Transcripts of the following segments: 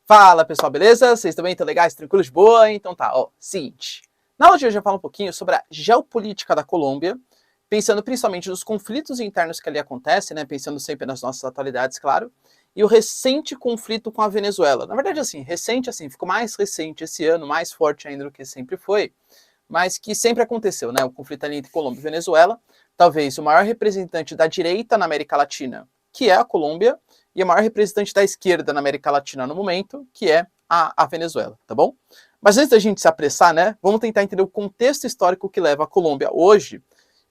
Fala pessoal, beleza? Vocês também estão legais, tranquilos, de boa? Então tá, ó, seguinte. Na aula de hoje eu falo um pouquinho sobre a geopolítica da Colômbia, pensando principalmente nos conflitos internos que ali acontecem, né? Pensando sempre nas nossas atualidades, claro, e o recente conflito com a Venezuela. Na verdade, assim, recente, assim, ficou mais recente esse ano, mais forte ainda do que sempre foi, mas que sempre aconteceu, né? O conflito ali entre Colômbia e Venezuela, talvez o maior representante da direita na América Latina, que é a Colômbia, e o maior representante da esquerda na América Latina no momento, que é a Venezuela, tá bom? Mas antes da gente se apressar, né, vamos tentar entender o contexto histórico que leva a Colômbia hoje,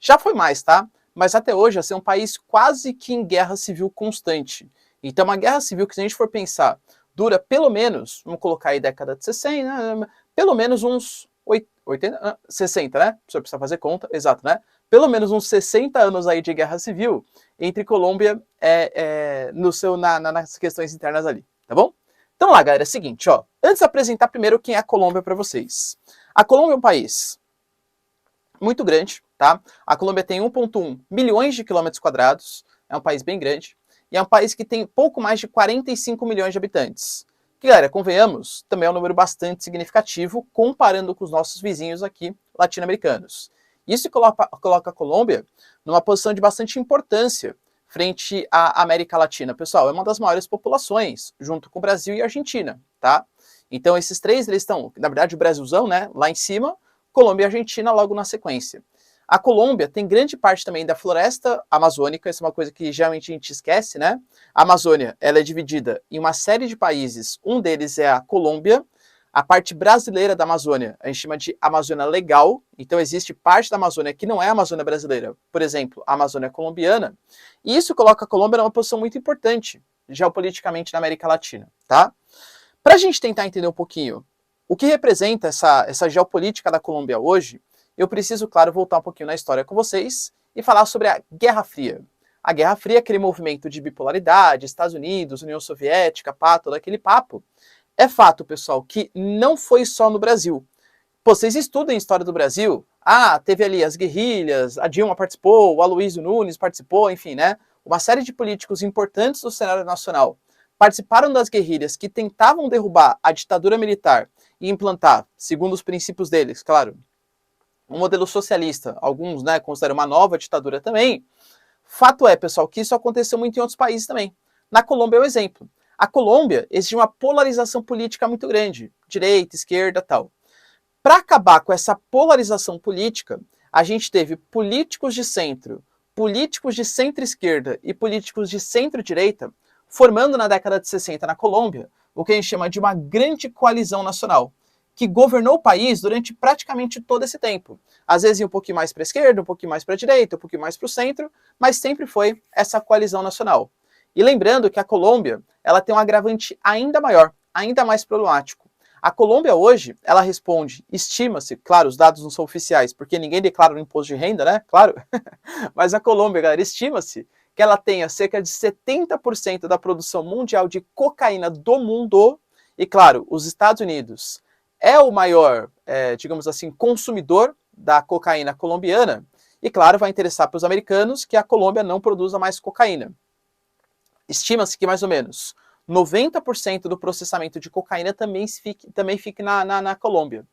já foi mais, tá? Mas até hoje a ser um país quase que em guerra civil constante. Então uma guerra civil que, se a gente for pensar, dura pelo menos, vamos colocar aí década de 60, né, pelo menos uns 80, 60, né? O senhor precisa fazer conta, exato, né? Pelo menos uns 60 anos aí de guerra civil entre Colômbia nas questões internas ali, tá bom? Então lá, galera, é o seguinte, ó. Antes de apresentar primeiro quem é a Colômbia para vocês. A Colômbia é um país muito grande, tá? A Colômbia tem 1,1 milhões de quilômetros quadrados, é um país bem grande, e é um país que tem pouco mais de 45 milhões de habitantes. Que, galera, convenhamos, também é um número bastante significativo comparando com os nossos vizinhos aqui latino-americanos. Isso coloca a Colômbia numa posição de bastante importância frente à América Latina. Pessoal, é uma das maiores populações, junto com o Brasil e a Argentina, tá? Então esses três, eles estão, na verdade, o Brasilzão, né, lá em cima, Colômbia e Argentina logo na sequência. A Colômbia tem grande parte também da floresta amazônica, isso é uma coisa que geralmente a gente esquece, né? A Amazônia, ela é dividida em uma série de países, um deles é a Colômbia. A parte brasileira da Amazônia, a gente chama de Amazônia Legal, então existe parte da Amazônia que não é a Amazônia brasileira, por exemplo, a Amazônia colombiana, e isso coloca a Colômbia numa posição muito importante, geopoliticamente, na América Latina, tá? Para a gente tentar entender um pouquinho o que representa essa geopolítica da Colômbia hoje, eu preciso, claro, voltar um pouquinho na história com vocês e falar sobre a Guerra Fria. A Guerra Fria é aquele movimento de bipolaridade, Estados Unidos, União Soviética, todo aquele papo. É fato, pessoal, que não foi só no Brasil. Pô, vocês estudam a história do Brasil? Ah, teve ali as guerrilhas, a Dilma participou, o Aloysio Nunes participou, enfim, né? Uma série de políticos importantes do cenário nacional participaram das guerrilhas que tentavam derrubar a ditadura militar e implantar, segundo os princípios deles, claro, um modelo socialista. Alguns, né, consideram uma nova ditadura também. Fato é, pessoal, que isso aconteceu muito em outros países também. Na Colômbia é um exemplo. A Colômbia existe uma polarização política muito grande, direita, esquerda, tal. Para acabar com essa polarização política, a gente teve políticos de centro-esquerda e políticos de centro-direita formando na década de 60 na Colômbia o que a gente chama de uma grande coalizão nacional, que governou o país durante praticamente todo esse tempo. Às vezes ia um pouquinho mais para a esquerda, um pouquinho mais para a direita, um pouquinho mais para o centro, mas sempre foi essa coalizão nacional. E lembrando que a Colômbia, ela tem um agravante ainda maior, ainda mais problemático. A Colômbia hoje, ela responde, estima-se, claro, os dados não são oficiais, porque ninguém declara o imposto de renda, né? Claro. Mas a Colômbia, galera, estima-se que ela tenha cerca de 70% da produção mundial de cocaína do mundo. E, claro, os Estados Unidos é o maior, digamos assim, consumidor da cocaína colombiana. E, claro, vai interessar para os americanos que a Colômbia não produza mais cocaína. Estima-se que mais ou menos 90% do processamento de cocaína também fique na Colômbia.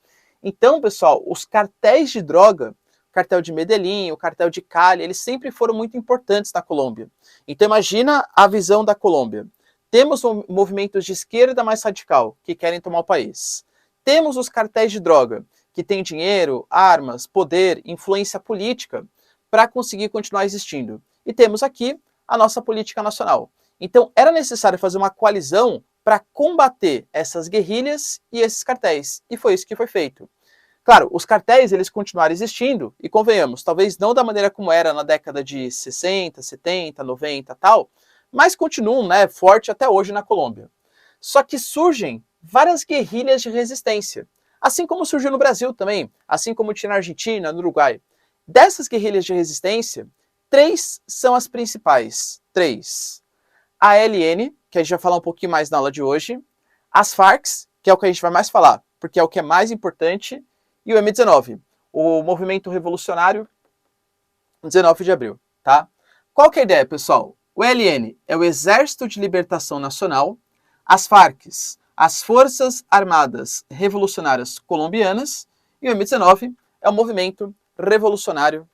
Então, pessoal, os cartéis de droga, o cartel de Medellín, o cartel de Cali, eles sempre foram muito importantes na Colômbia. Então, imagina a visão da Colômbia. Temos movimentos de esquerda mais radical, que querem tomar o país. Temos os cartéis de droga, que têm dinheiro, armas, poder, influência política, para conseguir continuar existindo. E temos aqui a nossa política nacional. Então, era necessário fazer uma coalizão para combater essas guerrilhas e esses cartéis. E foi isso que foi feito. Claro, os cartéis, eles continuaram existindo, e convenhamos, talvez não da maneira como era na década de 60, 70, 90 tal, mas continuam, né, forte até hoje na Colômbia. Só que surgem várias guerrilhas de resistência, assim como surgiu no Brasil também, assim como tinha na Argentina, no Uruguai. Dessas guerrilhas de resistência, 3 são as principais. 3. A ALN, que a gente vai falar um pouquinho mais na aula de hoje, as Farc, que é o que a gente vai mais falar, porque é o que é mais importante, e o M19, o Movimento Revolucionário 19 de Abril, tá? Qual que é a ideia, pessoal? O ELN é o Exército de Libertação Nacional, as Farc, as Forças Armadas Revolucionárias Colombianas, e o M19 é o Movimento Revolucionário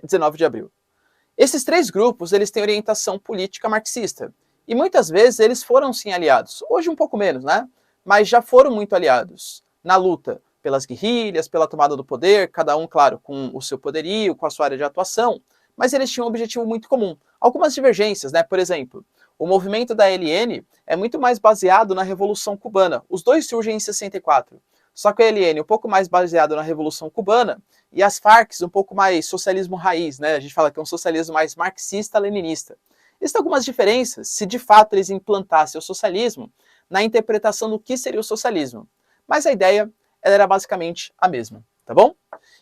19 de Abril. Esses três grupos eles têm orientação política marxista, e muitas vezes eles foram sim aliados, hoje um pouco menos, né? Mas já foram muito aliados na luta pelas guerrilhas, pela tomada do poder, cada um, claro, com o seu poderio, com a sua área de atuação, mas eles tinham um objetivo muito comum. Algumas divergências, né? Por exemplo, o movimento da ALN é muito mais baseado na Revolução Cubana. Os dois surgem em 64. Só que a ALN um pouco mais baseado na Revolução Cubana e as Farc um pouco mais socialismo raiz, né? A gente fala que é um socialismo mais marxista-leninista. Existem algumas diferenças se de fato eles implantassem o socialismo na interpretação do que seria o socialismo. Mas a ideia era basicamente a mesma, tá bom?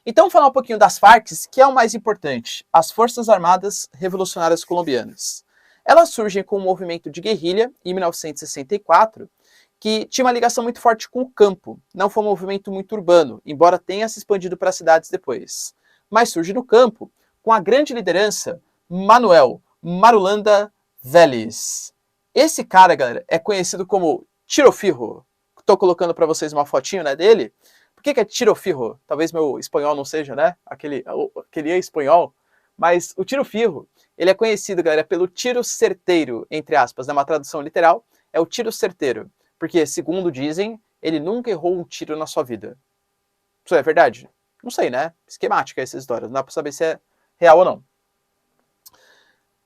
Então vamos falar um pouquinho das Farc, que é o mais importante, as Forças Armadas Revolucionárias Colombianas. Elas surgem com um movimento de guerrilha em 1964, que tinha uma ligação muito forte com o campo. Não foi um movimento muito urbano, embora tenha se expandido para cidades depois. Mas surge no campo, com a grande liderança Manuel Marulanda Vélez. Esse cara, galera, é conhecido como Tiro Fijo. Estou colocando para vocês uma fotinho, né, dele. Por que é Tiro Fijo? Talvez meu espanhol não seja, né, aquele espanhol. Mas o Tiro Fijo, ele é conhecido, galera, pelo tiro certeiro, entre aspas, né, uma tradução literal, é o tiro certeiro. Porque, segundo dizem, ele nunca errou um tiro na sua vida. Isso é verdade? Não sei, né? Esquemática essa história, não dá para saber se é real ou não.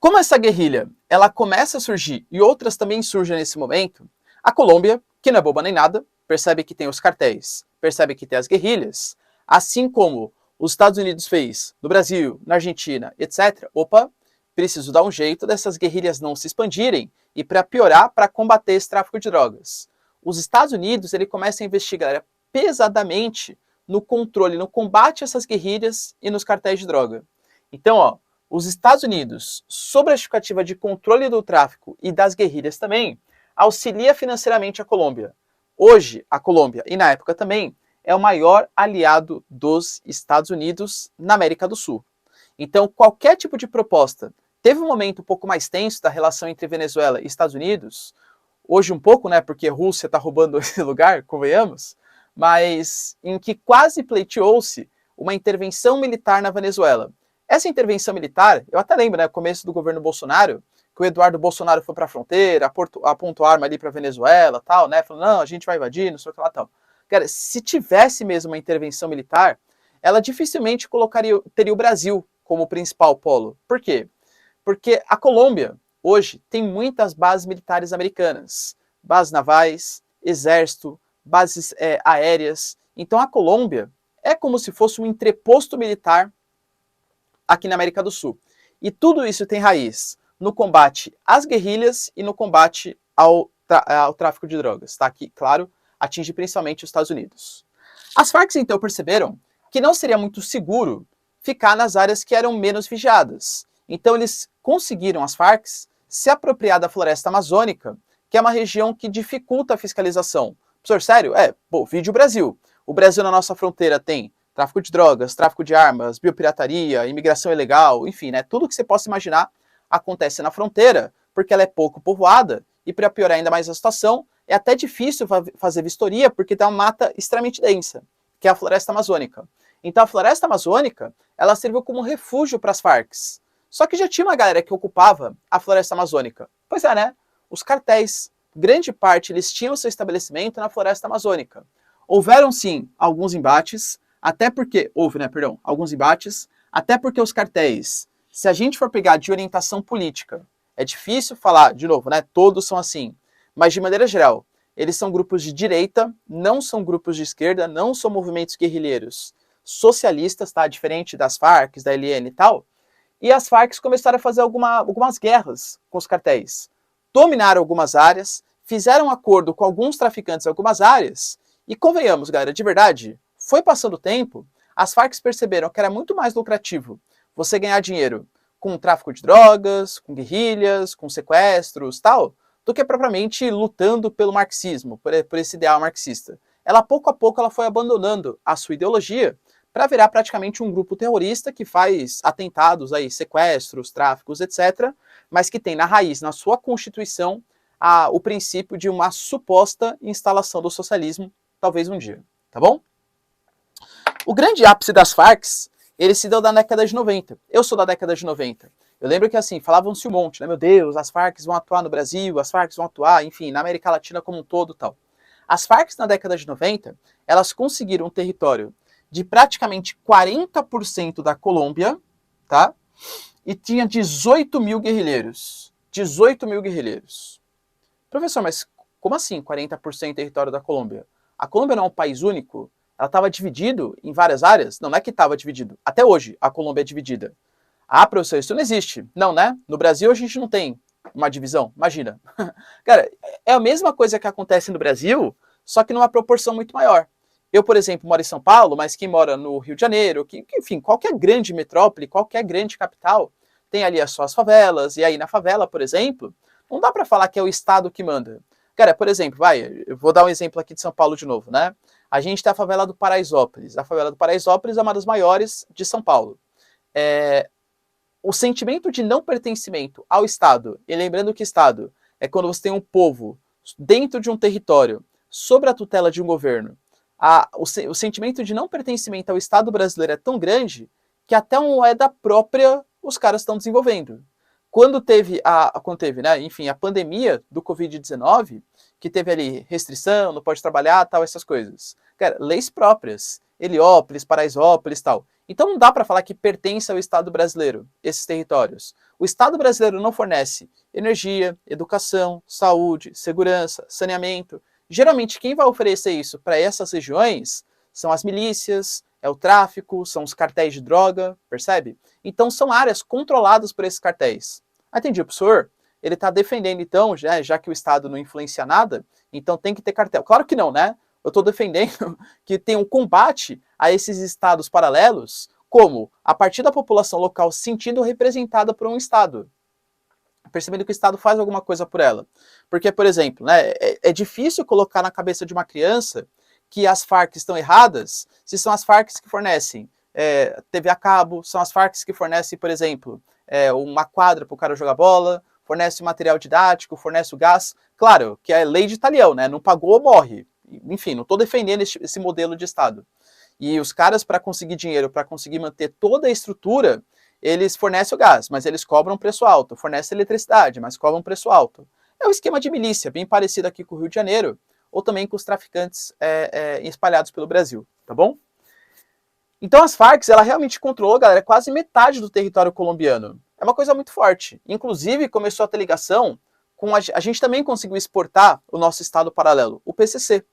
Como essa guerrilha ela começa a surgir e outras também surgem nesse momento, a Colômbia, que não é boba nem nada, percebe que tem os cartéis, percebe que tem as guerrilhas, assim como os Estados Unidos fez no Brasil, na Argentina, etc. Opa, preciso dar um jeito dessas guerrilhas não se expandirem e, para piorar, para combater esse tráfico de drogas. Os Estados Unidos ele começa a investigar pesadamente no controle, no combate a essas guerrilhas e nos cartéis de droga. Então, ó, os Estados Unidos, sob a justificativa de controle do tráfico e das guerrilhas também, auxilia financeiramente a Colômbia. Hoje, a Colômbia, e na época também, é o maior aliado dos Estados Unidos na América do Sul. Então, qualquer tipo de proposta. Teve um momento um pouco mais tenso da relação entre Venezuela e Estados Unidos, hoje um pouco, né, porque a Rússia está roubando esse lugar, convenhamos, mas em que quase pleiteou-se uma intervenção militar na Venezuela. Essa intervenção militar, eu até lembro, né, no começo do governo Bolsonaro, que o Eduardo Bolsonaro foi para a fronteira, apontou arma ali para a Venezuela, tal, né, falou, não, a gente vai invadir, não sei o que lá, tal. Cara, se tivesse mesmo uma intervenção militar, ela dificilmente teria o Brasil como principal polo. Por quê? Porque a Colômbia, hoje, tem muitas bases militares americanas. Bases navais, exército, bases aéreas. Então a Colômbia é como se fosse um entreposto militar aqui na América do Sul. E tudo isso tem raiz no combate às guerrilhas e no combate ao tráfico de drogas. Tá? Que, claro, atinge principalmente os Estados Unidos. As Farc, então, perceberam que não seria muito seguro ficar nas áreas que eram menos vigiadas. Então eles conseguiram, as Farc, se apropriar da floresta amazônica, que é uma região que dificulta a fiscalização. Professor, sério? Vídeo Brasil. O Brasil na nossa fronteira tem tráfico de drogas, tráfico de armas, biopirataria, imigração ilegal, enfim, né? Tudo que você possa imaginar acontece na fronteira, porque ela é pouco povoada, e para piorar ainda mais a situação, é até difícil fazer vistoria, porque tem uma mata extremamente densa, que é a floresta amazônica. Então a floresta amazônica, ela serviu como refúgio para as Farc. Só que já tinha uma galera que ocupava a floresta amazônica. Pois é, né? Os cartéis, grande parte, eles tinham seu estabelecimento na floresta amazônica. Houveram, sim, alguns embates, alguns embates, até porque os cartéis, se a gente for pegar de orientação política, é difícil falar, de novo, né? Todos são assim, mas de maneira geral, eles são grupos de direita, não são grupos de esquerda, não são movimentos guerrilheiros socialistas, tá? Diferente das Farc, da ALN e tal. E as Farc começaram a fazer algumas guerras com os cartéis. Dominaram algumas áreas, fizeram acordo com alguns traficantes em algumas áreas, e convenhamos, galera, de verdade, foi passando o tempo, as Farc perceberam que era muito mais lucrativo você ganhar dinheiro com tráfico de drogas, com guerrilhas, com sequestros, tal, do que propriamente lutando pelo marxismo, por esse ideal marxista. Ela, pouco a pouco, ela foi abandonando a sua ideologia para virar praticamente um grupo terrorista que faz atentados, aí, sequestros, tráficos, etc., mas que tem na raiz, na sua constituição, o princípio de uma suposta instalação do socialismo, talvez um dia, tá bom? O grande ápice das Farc, ele se deu na década de 90. Eu sou da década de 90. Eu lembro que, assim, falavam-se um monte, né? Meu Deus, as Farc vão atuar no Brasil, as Farc vão atuar, enfim, na América Latina como um todo e tal. As Farc, na década de 90, elas conseguiram um território de praticamente 40% da Colômbia, tá? E tinha 18 mil guerrilheiros. 18 mil guerrilheiros. Professor, mas como assim 40% território da Colômbia? A Colômbia não é um país único? Ela estava dividido em várias áreas? Não é que estava dividido. Até hoje, a Colômbia é dividida. Ah, professor, isso não existe. Não, né? No Brasil, a gente não tem uma divisão. Imagina. Cara, é a mesma coisa que acontece no Brasil, só que numa proporção muito maior. Eu, por exemplo, moro em São Paulo, mas quem mora no Rio de Janeiro, enfim, qualquer grande metrópole, qualquer grande capital, tem ali as suas favelas, e aí na favela, por exemplo, não dá para falar que é o Estado que manda. Cara, por exemplo, eu vou dar um exemplo aqui de São Paulo de novo, né? A gente tem a favela do Paraisópolis. A favela do Paraisópolis é uma das maiores de São Paulo. O sentimento de não pertencimento ao Estado, e lembrando que Estado é quando você tem um povo dentro de um território, sob a tutela de um governo, o sentimento de não pertencimento ao Estado brasileiro é tão grande que até uma moeda própria os caras estão desenvolvendo. Quando teve, né, enfim, a pandemia do Covid-19, que teve ali restrição, não pode trabalhar, tal, essas coisas. Cara, leis próprias, Heliópolis, Paraisópolis, tal. Então não dá para falar que pertence ao Estado brasileiro, esses territórios. O Estado brasileiro não fornece energia, educação, saúde, segurança, saneamento. Geralmente quem vai oferecer isso para essas regiões são as milícias, é o tráfico, são os cartéis de droga, percebe? Então são áreas controladas por esses cartéis. Entendi, o professor, ele está defendendo então, já que o Estado não influencia nada, então tem que ter cartel. Claro que não, né? Eu estou defendendo que tem um combate a esses estados paralelos, como a partir da população local se sentindo representada por um Estado, percebendo que o Estado faz alguma coisa por ela. Porque, por exemplo, né, é difícil colocar na cabeça de uma criança que as Farc estão erradas se são as Farc que fornecem TV a cabo, são as Farc que fornecem, por exemplo, uma quadra para o cara jogar bola, fornece material didático, fornece o gás. Claro, que é lei de Italião, né? Não pagou, morre. Enfim, não estou defendendo esse modelo de Estado. E os caras, para conseguir dinheiro, para conseguir manter toda a estrutura, eles fornecem o gás, mas eles cobram um preço alto. Fornecem eletricidade, mas cobram um preço alto. É um esquema de milícia, bem parecido aqui com o Rio de Janeiro, ou também com os traficantes espalhados pelo Brasil, tá bom? Então as Farc, ela realmente controlou, galera, quase metade do território colombiano. É uma coisa muito forte. Inclusive, começou a ter ligação com a gente também conseguiu exportar o nosso Estado paralelo, o PCC.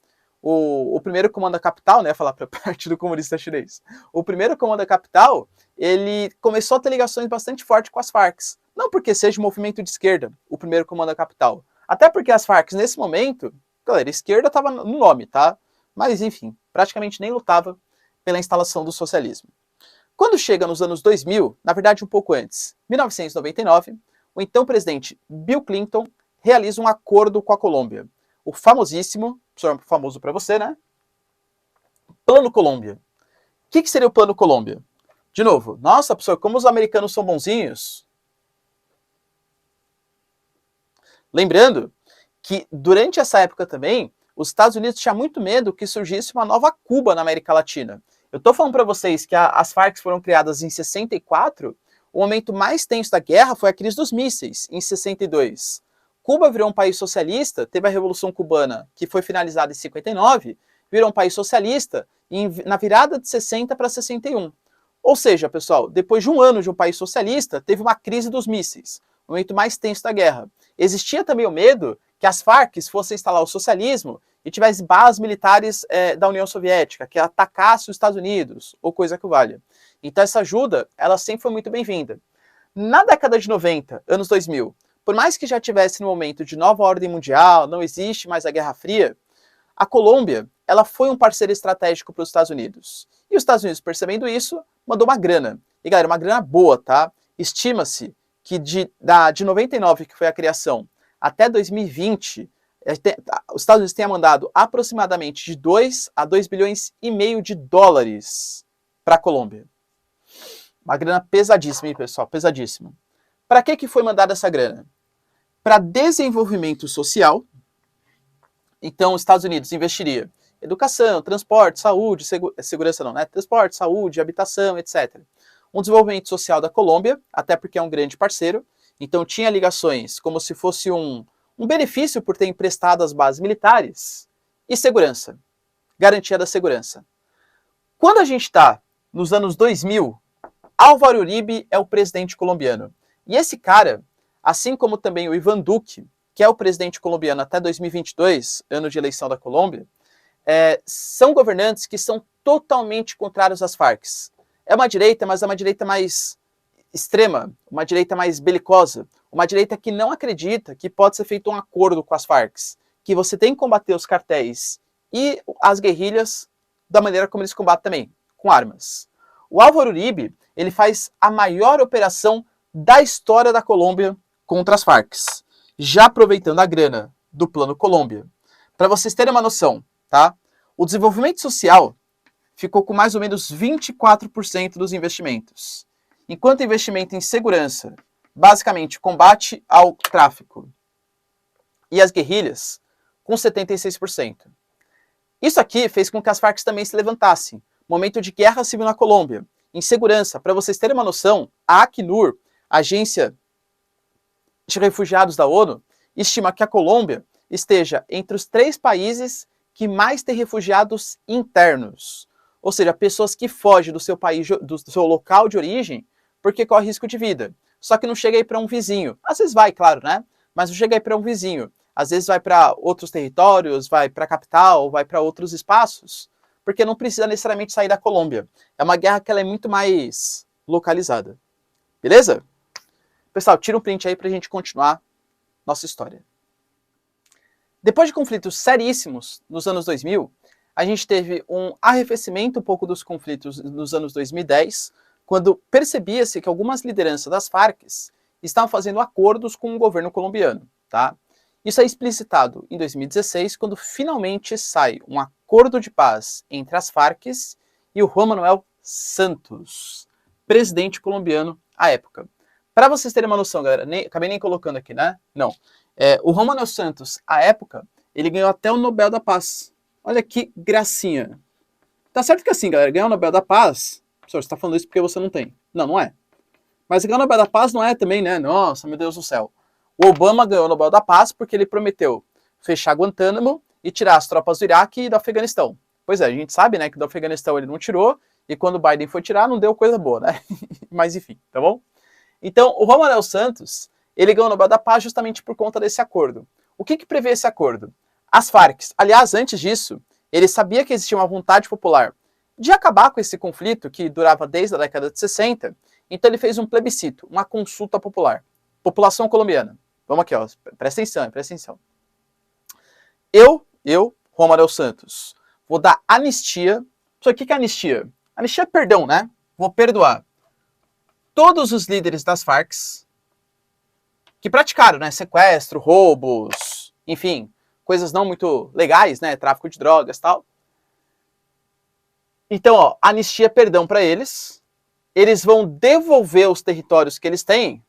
O primeiro comando da capital, né, falar para a Partido Comunista Chinês. O primeiro comando da capital, ele começou a ter ligações bastante fortes com as Farc. Não porque seja um movimento de esquerda, o primeiro comando da capital. Até porque as Farc, nesse momento, galera, a esquerda estava no nome, tá? Mas, enfim, praticamente nem lutava pela instalação do socialismo. Quando chega nos anos 2000, na verdade um pouco antes, 1999, o então presidente Bill Clinton realiza um acordo com a Colômbia. O famosíssimo, famoso para você, né? Plano Colômbia. O que seria o Plano Colômbia? De novo, nossa, professor, como os americanos são bonzinhos. Lembrando que durante essa época também, os Estados Unidos tinham muito medo que surgisse uma nova Cuba na América Latina. Eu estou falando para vocês que as Farc foram criadas em 64, o momento mais tenso da guerra foi a crise dos mísseis, em 62. Cuba virou um país socialista, teve a Revolução Cubana, que foi finalizada em 59, virou um país socialista na virada de 60 para 61. Ou seja, pessoal, depois de um ano de um país socialista, teve uma crise dos mísseis, o momento mais tenso da guerra. Existia também o medo que as Farc fossem instalar o socialismo e tivesse bases militares da União Soviética, que atacasse os Estados Unidos, ou coisa que valha. Então essa ajuda, ela sempre foi muito bem-vinda. Na década de 90, anos 2000, por mais que já tivesse no momento de nova ordem mundial, não existe mais a Guerra Fria, a Colômbia, ela foi um parceiro estratégico para os Estados Unidos. E os Estados Unidos, percebendo isso, mandou uma grana. E galera, uma grana boa, tá? Estima-se que de 99, que foi a criação, até 2020, os Estados Unidos tenham mandado aproximadamente de 2 a 2 bilhões e meio de dólares para a Colômbia. Uma grana pesadíssima, hein, pessoal? Pesadíssima. Para que foi mandada essa grana? para desenvolvimento social. Então, os Estados Unidos investiria em educação, transporte, saúde, segurança não, né? Transporte, saúde, habitação, etc. Um desenvolvimento social da Colômbia, até porque é um grande parceiro, então tinha ligações como se fosse um benefício por ter emprestado as bases militares, e segurança, garantia da segurança. Quando a gente está nos anos 2000, Álvaro Uribe é o presidente colombiano. E esse cara, assim como também o Iván Duque, que é o presidente colombiano até 2022, ano de eleição da Colômbia, são governantes que são totalmente contrários às Farc. É uma direita, mas é uma direita mais extrema, uma direita mais belicosa, uma direita que não acredita que pode ser feito um acordo com as Farc, que você tem que combater os cartéis e as guerrilhas da maneira como eles combatem também, com armas. O Álvaro Uribe, ele faz a maior operação da história da Colômbia contra as Farc, já aproveitando a grana do Plano Colômbia. Para vocês terem uma noção, tá? O desenvolvimento social ficou com mais ou menos 24% dos investimentos, enquanto o investimento em segurança, basicamente combate ao tráfico e as guerrilhas, com 76%. Isso aqui fez com que as Farc também se levantassem. Momento de guerra civil na Colômbia. Em segurança, para vocês terem uma noção, a Acnur, Agência de Refugiados da ONU, estima que a Colômbia esteja entre os 3 países que mais têm refugiados internos. Ou seja, pessoas que fogem do seu país, do seu local de origem, porque corre risco de vida. Só que não chega aí para um vizinho. Às vezes vai, claro, né? Mas não chega aí para um vizinho. Às vezes vai para outros territórios, vai para a capital, vai para outros espaços, porque não precisa necessariamente sair da Colômbia. É uma guerra que ela é muito mais localizada. Beleza? Pessoal, tira um print aí para a gente continuar nossa história. Depois de conflitos seríssimos nos anos 2000, a gente teve um arrefecimento um pouco dos conflitos nos anos 2010, quando percebia-se que algumas lideranças das Farc estavam fazendo acordos com o governo colombiano, tá? Isso é explicitado em 2016, quando finalmente sai um acordo de paz entre as Farc e o Juan Manuel Santos, presidente colombiano à época. Para vocês terem uma noção, galera, acabei nem colocando aqui, né? Não. O Juan Manuel Santos, à época, ele ganhou até o Nobel da Paz. Olha que gracinha. Tá certo que assim, galera, ganhar o Nobel da Paz... Professor, você tá falando isso porque você não tem. Não, não é. Mas ganhar o Nobel da Paz não é também, né? Nossa, meu Deus do céu. O Obama ganhou o Nobel da Paz porque ele prometeu fechar Guantánamo e tirar as tropas do Iraque e do Afeganistão. Pois é, a gente sabe, né, que do Afeganistão ele não tirou, e quando o Biden foi tirar, não deu coisa boa, né? Mas enfim, tá bom? Então, o Juan Manuel Santos, ele ganhou o Nobel da Paz justamente por conta desse acordo. O que prevê esse acordo? As Farc, aliás, antes disso, ele sabia que existia uma vontade popular de acabar com esse conflito que durava desde a década de 60, então ele fez um plebiscito, uma consulta popular. População colombiana. Vamos aqui, ó, presta atenção, presta atenção. Eu, Juan Manuel Santos, vou dar anistia. O que é anistia? Anistia é perdão, né? Vou perdoar todos os líderes das Farc que praticaram, né, sequestro, roubos, enfim, coisas não muito legais, né, tráfico de drogas e tal. Então, ó, anistia, perdão para eles. Eles vão devolver os territórios que eles têm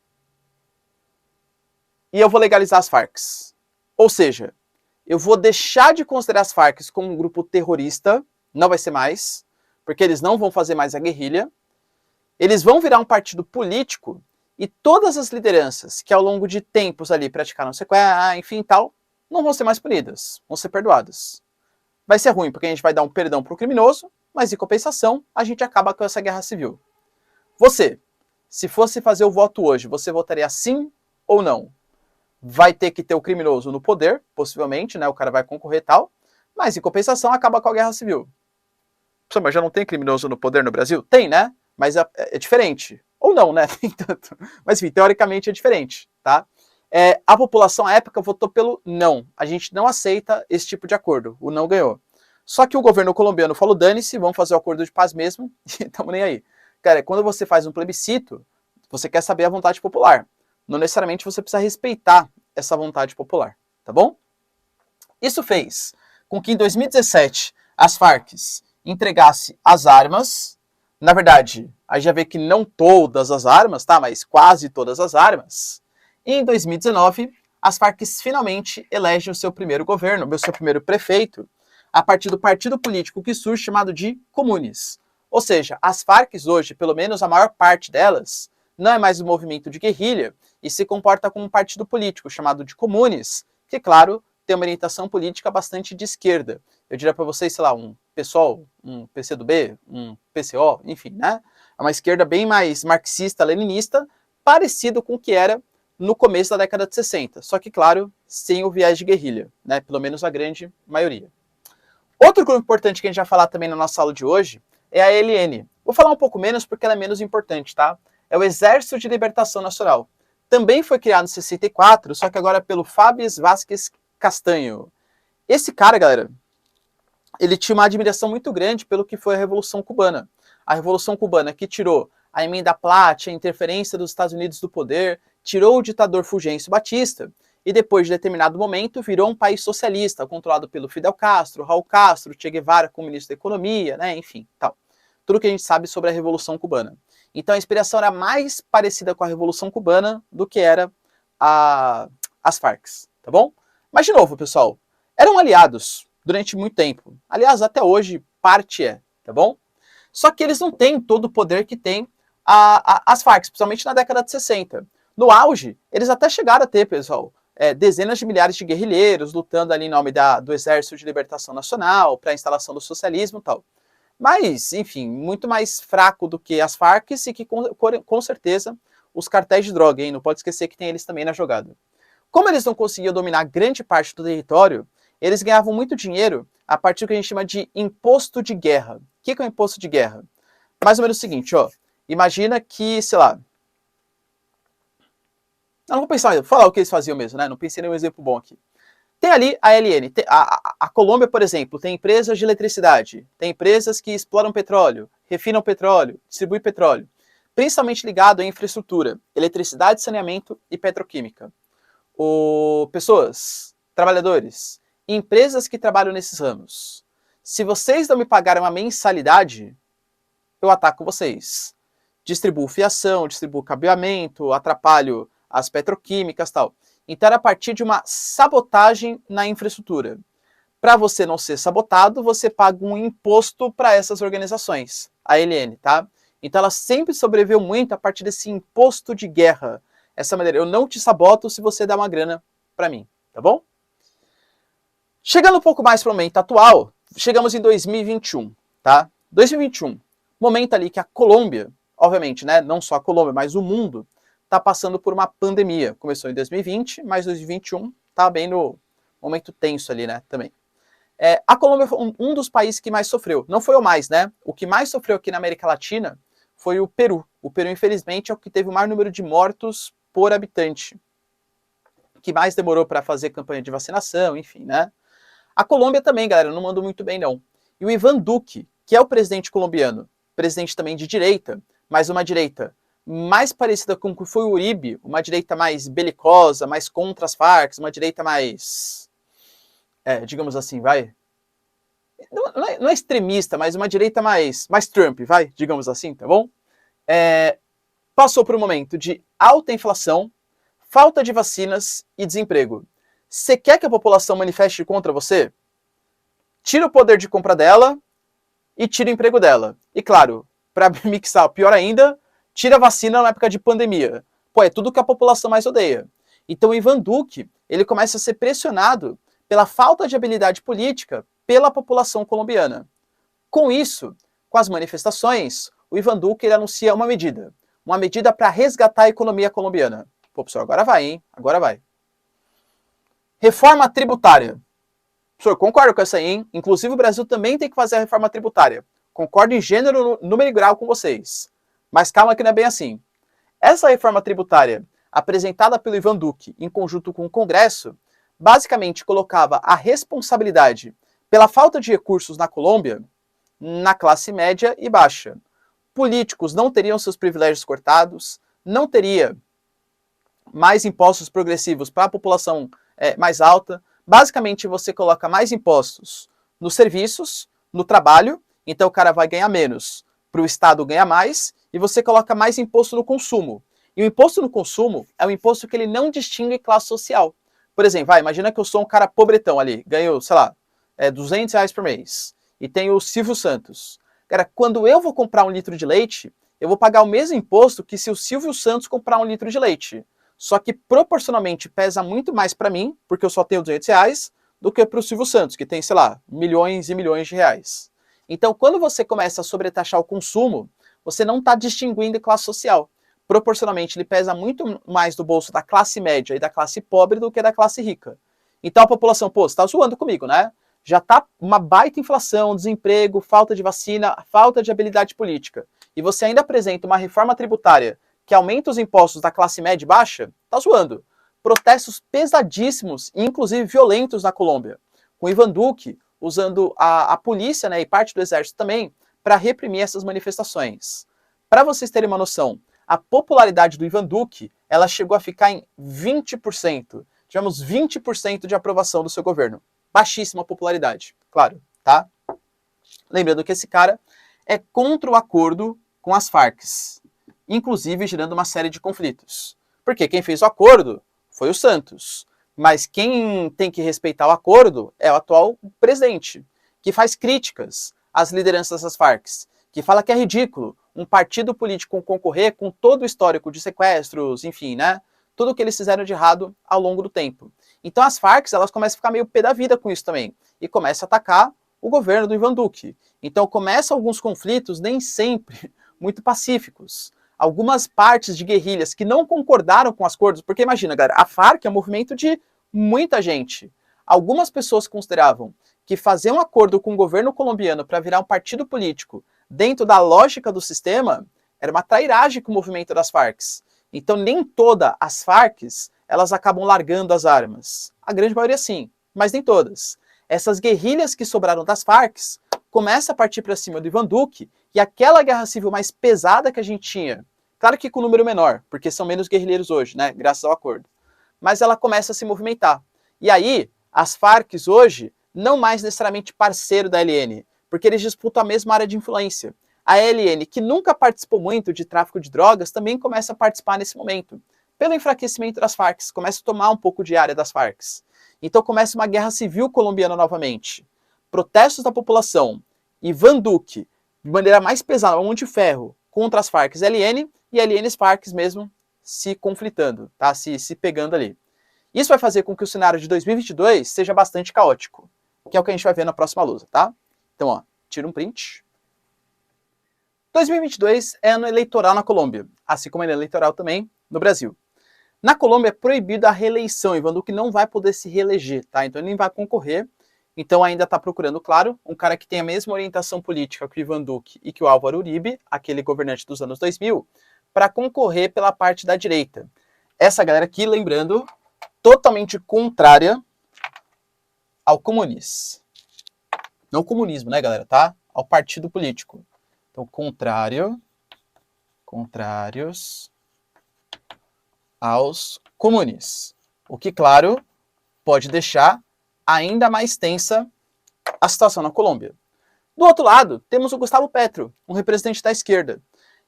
e eu vou legalizar as Farc. Ou seja, eu vou deixar de considerar as Farc como um grupo terrorista, não vai ser mais, porque eles não vão fazer mais a guerrilha. Eles vão virar um partido político e todas as lideranças que ao longo de tempos ali praticaram sequestro, enfim tal, não vão ser mais punidas, vão ser perdoadas. Vai ser ruim, porque a gente vai dar um perdão para o criminoso, mas em compensação, a gente acaba com essa guerra civil. Você, se fosse fazer o voto hoje, você votaria sim ou não? Vai ter que ter o criminoso no poder, possivelmente, né? O cara vai concorrer e tal, mas em compensação acaba com a guerra civil. Mas já não tem criminoso no poder no Brasil? Tem, né? Mas é diferente. Ou não, né? Tem tanto. Mas enfim, teoricamente é diferente, tá? A população à época votou pelo não. A gente não aceita esse tipo de acordo. O não ganhou. Só que o governo colombiano falou, dane-se, vamos fazer o acordo de paz mesmo, e estamos nem aí. Cara, quando você faz um plebiscito, você quer saber a vontade popular. Não necessariamente você precisa respeitar essa vontade popular, tá bom? Isso fez com que em 2017 as Farc entregasse as armas. Na verdade, aí já vê que não todas as armas, tá? Mas quase todas as armas. E em 2019, as Farc finalmente elegem o seu primeiro governo, o seu primeiro prefeito, a partir do partido político que surge chamado de Comunes. Ou seja, as Farc hoje, pelo menos a maior parte delas, não é mais um movimento de guerrilha e se comporta como um partido político chamado de Comunes, que, claro, tem uma orientação política bastante de esquerda. Eu diria para vocês, sei lá, um PSOL, um PCdoB, um PCO, enfim, né? É uma esquerda bem mais marxista-leninista, parecido com o que era no começo da década de 60, só que, claro, sem o viés de guerrilha, né? Pelo menos a grande maioria. Outro grupo importante que a gente vai falar também na nossa aula de hoje é a ELN. Vou falar um pouco menos porque ela é menos importante, tá? É o Exército de Libertação Nacional. Também foi criado em 64, só que agora pelo Fábio Vázquez Castanho. Esse cara, galera, ele tinha uma admiração muito grande pelo que foi a Revolução Cubana. A Revolução Cubana que tirou a emenda Platt, a interferência dos Estados Unidos do poder, tirou o ditador Fulgêncio Batista e depois de determinado momento virou um país socialista, controlado pelo Fidel Castro, Raul Castro, Che Guevara como ministro da Economia, né, enfim, tal. Tudo que a gente sabe sobre a Revolução Cubana. Então a inspiração era mais parecida com a Revolução Cubana do que era as Farc, tá bom? Mas de novo, pessoal, eram aliados durante muito tempo. Aliás, até hoje, parte tá bom? Só que eles não têm todo o poder que tem as Farc, principalmente na década de 60. No auge, eles até chegaram a ter, pessoal, dezenas de milhares de guerrilheiros lutando ali em nome do Exército de Libertação Nacional, para a instalação do socialismo e tal. Mas, enfim, muito mais fraco do que as Farc e que, com certeza, os cartéis de droga, hein? Não pode esquecer que tem eles também na jogada. Como eles não conseguiam dominar grande parte do território, eles ganhavam muito dinheiro a partir do que a gente chama de imposto de guerra. O que é o imposto de guerra? Mais ou menos o seguinte, ó. Imagina que, sei lá... Eu não vou pensar, vou falar o que eles faziam mesmo, né? Não pensei em nenhum exemplo bom aqui. Tem ali a ELN. A Colômbia, por exemplo, tem empresas de eletricidade, tem empresas que exploram petróleo, refinam petróleo, distribuem petróleo, principalmente ligado à infraestrutura, eletricidade, saneamento e petroquímica. Pessoas, trabalhadores, empresas que trabalham nesses ramos. Se vocês não me pagarem uma mensalidade, eu ataco vocês. Distribuo fiação, distribuo cabeamento, atrapalho as petroquímicas e tal. Então era a partir de uma sabotagem na infraestrutura. Para você não ser sabotado, você paga um imposto para essas organizações, a ELN, tá? Então ela sempre sobreviveu muito a partir desse imposto de guerra. Essa maneira, eu não te saboto se você dá uma grana para mim, tá bom? Chegando um pouco mais para o momento atual, chegamos em 2021, tá? 2021, momento ali que a Colômbia, obviamente, né, não só a Colômbia, mas o mundo, está passando por uma pandemia. Começou em 2020, mas 2021 está bem no momento tenso ali, né, também. A Colômbia foi um dos países que mais sofreu. Não foi o mais, né? O que mais sofreu aqui na América Latina foi o Peru. O Peru, infelizmente, é o que teve o maior número de mortos por habitante. Que mais demorou para fazer campanha de vacinação, enfim, né? A Colômbia também, galera, não mandou muito bem, não. E o Iván Duque, que é o presidente colombiano, presidente também de direita, mas uma direita mais parecida com o que foi o Uribe, uma direita mais belicosa, mais contra as Farc, uma direita mais, digamos assim, vai... Não é extremista, mas uma direita mais Trump, vai, digamos assim, tá bom? Passou por um momento de alta inflação, falta de vacinas e desemprego. Você quer que a população manifeste contra você? Tira o poder de compra dela e tira o emprego dela. E claro, para mixar, pior ainda, tira a vacina na época de pandemia. Pô, é tudo que a população mais odeia. Então o Iván Duque, ele começa a ser pressionado pela falta de habilidade política pela população colombiana. Com isso, com as manifestações, o Iván Duque ele anuncia uma medida para resgatar a economia colombiana. Pô, professor, agora vai, hein? Agora vai. Reforma tributária. Professor, concordo com essa aí, hein? Inclusive o Brasil também tem que fazer a reforma tributária. Concordo em gênero, número e grau com vocês. Mas calma que não é bem assim. Essa reforma tributária, apresentada pelo Iván Duque em conjunto com o Congresso, basicamente colocava a responsabilidade pela falta de recursos na Colômbia na classe média e baixa. Políticos não teriam seus privilégios cortados, não teria mais impostos progressivos para a população mais alta. Basicamente, você coloca mais impostos nos serviços, no trabalho, então o cara vai ganhar menos, para o Estado ganhar mais, e você coloca mais imposto no consumo. E o imposto no consumo é um imposto que ele não distingue classe social. Por exemplo, imagina que eu sou um cara pobretão ali, ganho, sei lá, R$ 200 por mês, e tenho o Silvio Santos. Cara, quando eu vou comprar 1 litro de leite, eu vou pagar o mesmo imposto que se o Silvio Santos comprar 1 litro de leite. Só que proporcionalmente pesa muito mais para mim, porque eu só tenho R$ 200, do que para o Silvio Santos, que tem, sei lá, milhões e milhões de reais. Então, quando você começa a sobretaxar o consumo, você não está distinguindo classe social. Proporcionalmente, ele pesa muito mais do bolso da classe média e da classe pobre do que da classe rica. Então a população, pô, você está zoando comigo, né? Já está uma baita inflação, desemprego, falta de vacina, falta de habilidade política. E você ainda apresenta uma reforma tributária que aumenta os impostos da classe média e baixa, tá zoando. Protestos pesadíssimos e inclusive violentos na Colômbia, com Ivan Duque usando a polícia, né, e parte do exército também para reprimir essas manifestações. Para vocês terem uma noção, a popularidade do Ivan Duque, ela chegou a ficar em 20%. Tivemos 20% de aprovação do seu governo. Baixíssima popularidade, claro, tá? Lembrando que esse cara é contra o acordo com as Farc, inclusive gerando uma série de conflitos. Porque quem fez o acordo foi o Santos, mas quem tem que respeitar o acordo é o atual presidente, que faz críticas às lideranças das Farc, que fala que é ridículo um partido político concorrer com todo o histórico de sequestros, enfim, né? Tudo que eles fizeram de errado ao longo do tempo. Então as Farc, elas começam a ficar meio pé da vida com isso também, e começam a atacar o governo do Ivan Duque. Então começam alguns conflitos, nem sempre muito pacíficos. Algumas partes de guerrilhas que não concordaram com os acordos, porque imagina, galera, a Farc é um movimento de muita gente. Algumas pessoas consideravam que fazer um acordo com o governo colombiano para virar um partido político dentro da lógica do sistema era uma trairagem com o movimento das Farc. Então nem todas as Farc elas acabam largando as armas. A grande maioria sim, mas nem todas. Essas guerrilhas que sobraram das Farc começam a partir para cima do Ivan Duque, e aquela guerra civil mais pesada que a gente tinha, claro que com número menor, porque são menos guerrilheiros hoje, né, graças ao acordo, mas ela começa a se movimentar. E aí, as Farc hoje, não mais necessariamente parceiro da ELN, porque eles disputam a mesma área de influência. A ELN, que nunca participou muito de tráfico de drogas, também começa a participar nesse momento. Pelo enfraquecimento das Farc, começa a tomar um pouco de área das Farc. Então começa uma guerra civil colombiana novamente. Protestos da população, Ivan Duque, de maneira mais pesada, mão de ferro, contra as Farc e ELN, e ELN e as Farc mesmo se conflitando, tá? se pegando ali. Isso vai fazer com que o cenário de 2022 seja bastante caótico, que é o que a gente vai ver na próxima lousa, tá? Então, ó, tira um print. 2022 é ano eleitoral na Colômbia, assim como é ano eleitoral também no Brasil. Na Colômbia é proibida a reeleição, Ivan Duque não vai poder se reeleger, tá? Então ele nem vai concorrer, então ainda está procurando, claro, um cara que tem a mesma orientação política que o Ivan Duque e que o Álvaro Uribe, aquele governante dos anos 2000, para concorrer pela parte da direita. Essa galera aqui, lembrando, totalmente contrária ao comunismo. Não comunismo, né, galera, tá? Ao partido político. Então, contrários aos comunistas. O que, claro, pode deixar ainda mais tensa a situação na Colômbia. Do outro lado, temos o Gustavo Petro, um representante da esquerda.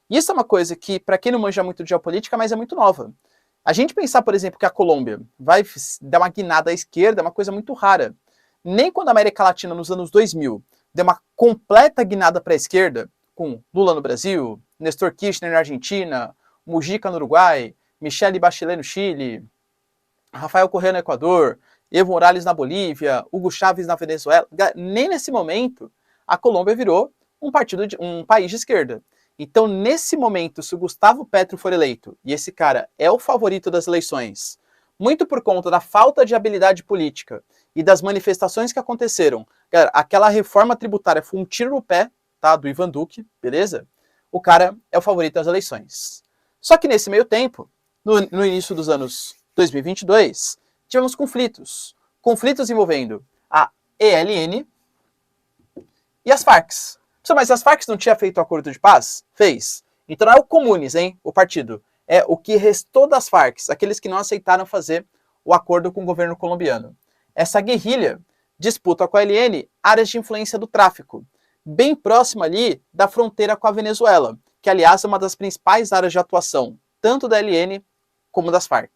E isso é uma coisa que, para quem não manja muito de geopolítica, mas é muito nova. A gente pensar, por exemplo, que a Colômbia vai dar uma guinada à esquerda é uma coisa muito rara. Nem quando a América Latina, nos anos 2000, deu uma completa guinada para a esquerda, com Lula no Brasil, Néstor Kirchner na Argentina, Mujica no Uruguai, Michelle Bachelet no Chile, Rafael Correa no Equador, Evo Morales na Bolívia, Hugo Chávez na Venezuela. Nem nesse momento a Colômbia virou um país de esquerda. Então, nesse momento, se o Gustavo Petro for eleito, e esse cara é o favorito das eleições, muito por conta da falta de habilidade política e das manifestações que aconteceram, cara, aquela reforma tributária foi um tiro no pé, tá, do Ivan Duque, beleza? O cara é o favorito das eleições. Só que nesse meio tempo, no início dos anos 2022, tivemos conflitos envolvendo a ELN e as Farc. Mas as Farc não tinha feito o acordo de paz? Fez. Então não é o Comunes, hein, o partido. É o que restou das Farc, aqueles que não aceitaram fazer o acordo com o governo colombiano. Essa guerrilha disputa com a ELN áreas de influência do tráfico, bem próxima ali da fronteira com a Venezuela, que aliás é uma das principais áreas de atuação, tanto da ELN como das Farc.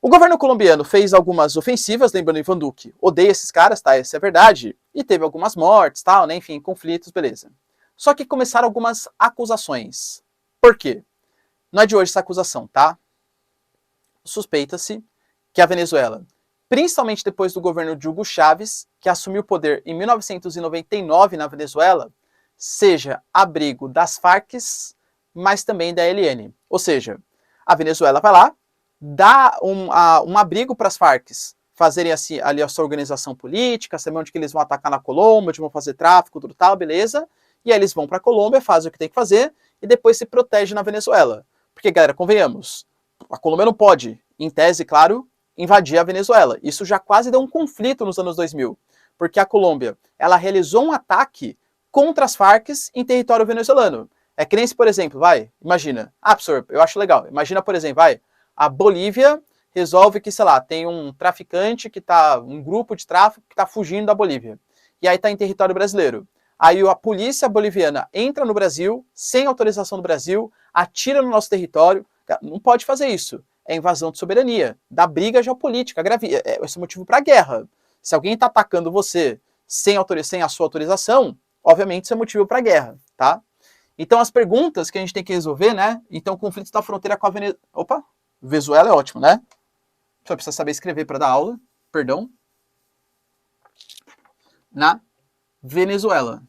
O governo colombiano fez algumas ofensivas, lembrando Ivan Duque, odeia esses caras, tá? Essa é a verdade. E teve algumas mortes, tal, né? Enfim, conflitos, beleza. Só que começaram algumas acusações. Por quê? Não é de hoje essa acusação, tá? Suspeita-se que a Venezuela, principalmente depois do governo de Hugo Chávez, que assumiu o poder em 1999 na Venezuela, seja abrigo das Farc, mas também da ELN. Ou seja, a Venezuela vai lá, dá um abrigo para as Farc fazerem assim, ali a sua organização política, saber onde que eles vão atacar na Colômbia, onde vão fazer tráfico, tudo tal, beleza? E aí eles vão para a Colômbia, fazem o que tem que fazer e depois se protege na Venezuela. Porque, galera, convenhamos, a Colômbia não pode, em tese, claro, invadir a Venezuela. Isso já quase deu um conflito nos anos 2000, porque a Colômbia, ela realizou um ataque contra as Farc em território venezuelano. É que nem se, por exemplo, imagina, professor, eu acho legal, imagina, por exemplo, a Bolívia resolve que, sei lá, tem um traficante um grupo de tráfico que está fugindo da Bolívia, e aí está em território brasileiro. Aí a polícia boliviana entra no Brasil, sem autorização do Brasil, atira no nosso território. Não pode fazer isso. É invasão de soberania, dá briga geopolítica, esse é motivo para guerra. Se alguém está atacando você sem a sua autorização, obviamente isso é motivo para guerra, tá? Então as perguntas que a gente tem que resolver, né? Então o conflito da fronteira com a Venezuela... Opa, Venezuela é ótimo, né? Só precisa saber escrever para dar aula, perdão. Na Venezuela.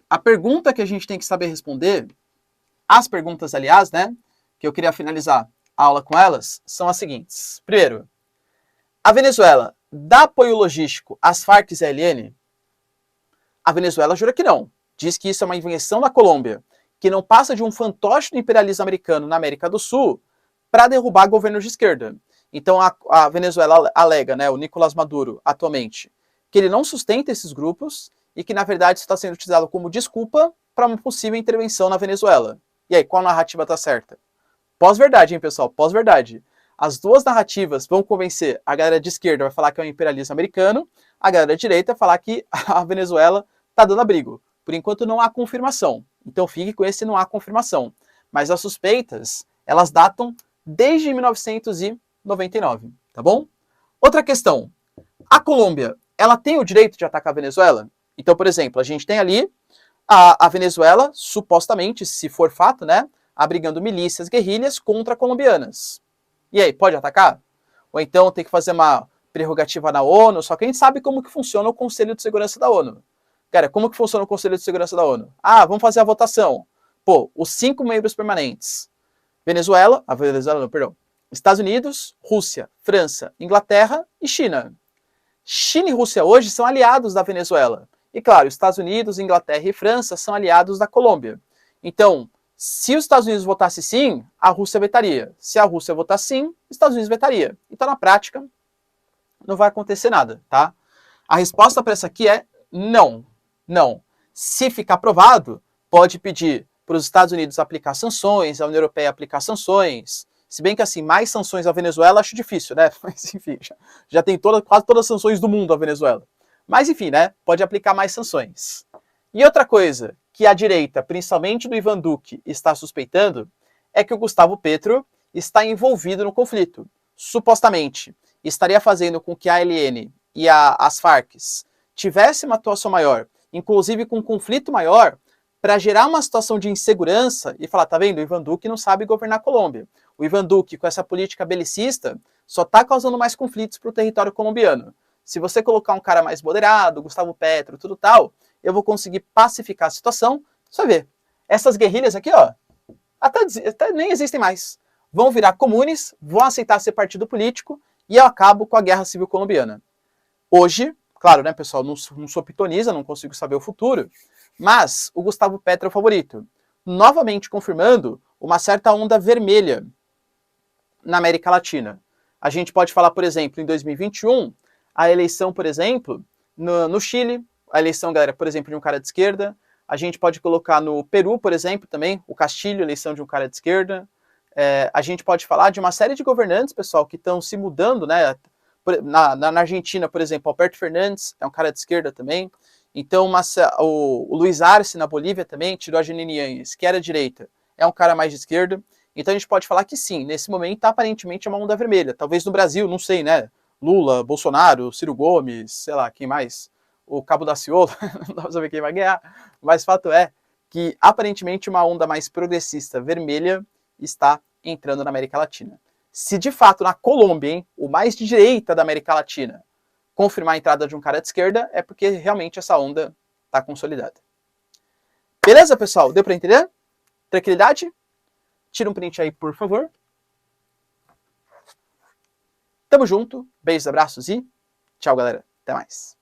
A pergunta que a gente tem que saber responder, as perguntas, aliás, né, que eu queria finalizar a aula com elas, são as seguintes. Primeiro, a Venezuela dá apoio logístico às Farc e ELN? A Venezuela jura que não. Diz que isso é uma invenção da Colômbia, que não passa de um fantoche do imperialismo americano na América do Sul para derrubar governos de esquerda. Então a Venezuela alega, né, o Nicolás Maduro, atualmente, que ele não sustenta esses grupos e que, na verdade, isso está sendo utilizado como desculpa para uma possível intervenção na Venezuela. E aí, qual narrativa está certa? Pós-verdade, hein, pessoal? Pós-verdade. As duas narrativas vão convencer a galera de esquerda, vai falar que é um imperialismo americano, a galera de direita vai falar que a Venezuela está dando abrigo. Por enquanto não há confirmação. Então fique com esse não há confirmação. Mas as suspeitas, elas datam desde 1999, tá bom? Outra questão. A Colômbia, ela tem o direito de atacar a Venezuela? Então, por exemplo, a gente tem ali a Venezuela, supostamente, se for fato, né, abrigando milícias, guerrilhas contra colombianas. E aí, pode atacar? Ou então tem que fazer uma prerrogativa na ONU, só que a gente sabe como que funciona o Conselho de Segurança da ONU. Cara, como que funciona o Conselho de Segurança da ONU? Vamos fazer a votação. Pô, os 5 membros permanentes. Venezuela, Estados Unidos, Rússia, França, Inglaterra e China. China e Rússia hoje são aliados da Venezuela. E claro, Estados Unidos, Inglaterra e França são aliados da Colômbia. Então, se os Estados Unidos votasse sim, a Rússia vetaria. Se a Rússia votasse sim, os Estados Unidos vetaria. Então, na prática, não vai acontecer nada, tá? A resposta para essa aqui é não. Não. Se ficar aprovado, pode pedir para os Estados Unidos aplicar sanções, a União Europeia aplicar sanções. Se bem que, assim, mais sanções à Venezuela acho difícil, né? Mas, enfim, já tem quase todas as sanções do mundo à Venezuela. Mas, enfim, né? Pode aplicar mais sanções. E outra coisa que a direita, principalmente do Ivan Duque, está suspeitando é que o Gustavo Petro está envolvido no conflito. Supostamente, estaria fazendo com que a ELN e as Farc tivessem uma atuação maior, inclusive com um conflito maior, para gerar uma situação de insegurança e falar, tá vendo, o Ivan Duque não sabe governar a Colômbia. O Ivan Duque, com essa política belicista, só está causando mais conflitos para o território colombiano. Se você colocar um cara mais moderado, Gustavo Petro, tudo tal, eu vou conseguir pacificar a situação. Você vai ver, essas guerrilhas aqui, ó, até nem existem mais. Vão virar comunes, vão aceitar ser partido político e eu acabo com a guerra civil colombiana. Hoje, claro, né, pessoal, não sou pitonisa, não consigo saber o futuro, mas o Gustavo Petro é o favorito. Novamente confirmando uma certa onda vermelha na América Latina. A gente pode falar, por exemplo, em 2021, a eleição, por exemplo, no Chile, a eleição, galera, por exemplo, de um cara de esquerda. A gente pode colocar no Peru, por exemplo, também, o Castilho, eleição de um cara de esquerda. A gente pode falar de uma série de governantes, pessoal, que estão se mudando, né? Na Argentina, por exemplo, Alberto Fernandes é um cara de esquerda também. Então, o Luiz Arce, na Bolívia também, tirou a Janine Áñez, que era direita, é um cara mais de esquerda. Então a gente pode falar que sim, nesse momento aparentemente é uma onda vermelha. Talvez no Brasil, não sei, né? Lula, Bolsonaro, Ciro Gomes, sei lá, quem mais? O Cabo Daciolo, não dá pra saber quem vai ganhar. Mas fato é que aparentemente uma onda mais progressista vermelha está entrando na América Latina. Se de fato na Colômbia, hein, o mais de direita da América Latina, confirmar a entrada de um cara de esquerda, é porque realmente essa onda está consolidada. Beleza, pessoal? Deu para entender? Tranquilidade? Tira um print aí, por favor. Tamo junto, beijos, abraços e tchau, galera. Até mais.